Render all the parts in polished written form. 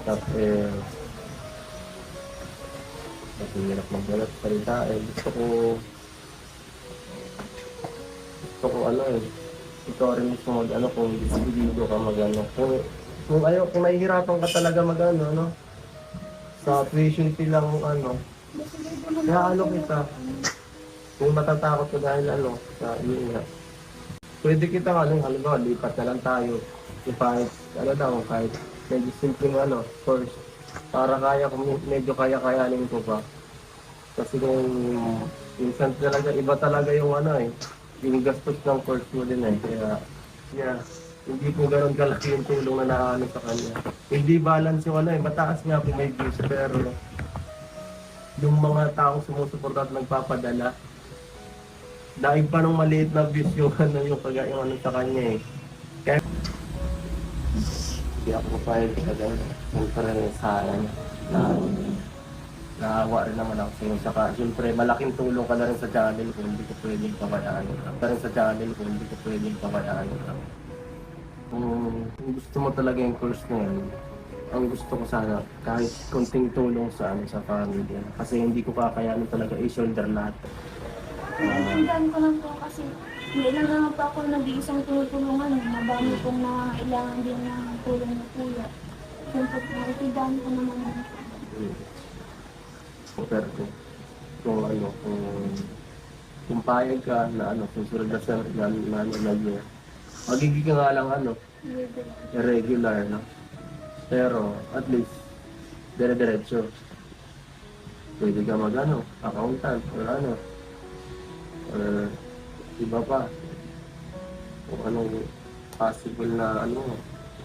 Stop eh, kasi hirap magbalat salita eh. Gusto ko ano eh, ikaw rin mismo mag ano kung disidido ka mag ano. Kung nahihirapan ka talaga mag ano, no? Sa tuition fee lang ano, kaya ano kita, kung matatakot ka dahil ano, sa yun nga. Pwede kita ano, halimbawa, lipat na lang tayo. Yung kahit, ano daw, kahit medyo simpleng ano, course. Para kaya, kung medyo kaya-kayanin ko pa. Kasi kung minsan talaga, iba talaga yung ano eh, yung gastos ng course mo din eh. Kaya, yeah, hindi po ganun kalaki yung tulong na naano sa kanya. Hindi balance yung ano eh, mataas nga po may views, pero yung mga taong sumusuporta at nagpapadala, dahil pa nung maliit na views yung ano, yung ano sa kanya eh. Kaya, hindi ako papayag ka dahil siyempre sa akin na naawa rin naman ako sa'yo. Saka siyempre malaking tulong ka na rin sa channel kung hindi ko pwedeng pabayaan. Ka rin sa channel kung hindi ko pwedeng pabayaan. Kung gusto mo talaga yung course na yun, ang gusto ko sana kahit konting tulong sa ano sa family. Kasi hindi ko kakayanin talaga i-shoulder lahat. Naintindihan ko lang po kasi hindi lang naman po ako nag-iisang tulungan. Madami pong nangailangan din ng tulong na kuya. Siyempre, naintindihan ko naman din po. Pero kung ano, kung payag ka na ano, susunod na sa na year, magiging ka nga lang ano, irregular, no? Pero at least, dire-diretso. Pwede ka mag ano, accountant, or ano, or iba pa. Kung anong possible na ano,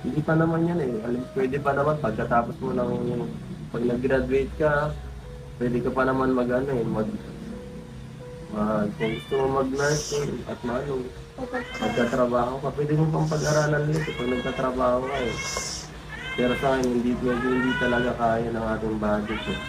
hindi pa naman yan eh. Pwede pa naman pagkatapos mo ng, pag nag-graduate ka, pwede ka pa naman mag ano eh, kung gusto mo mag-nursing at magkatrabaho ka, pwede mo pang pag-aralan ulit pag nagkatrabaho ka eh. Pero sa akin, hindi talaga kaya ng ating budget eh.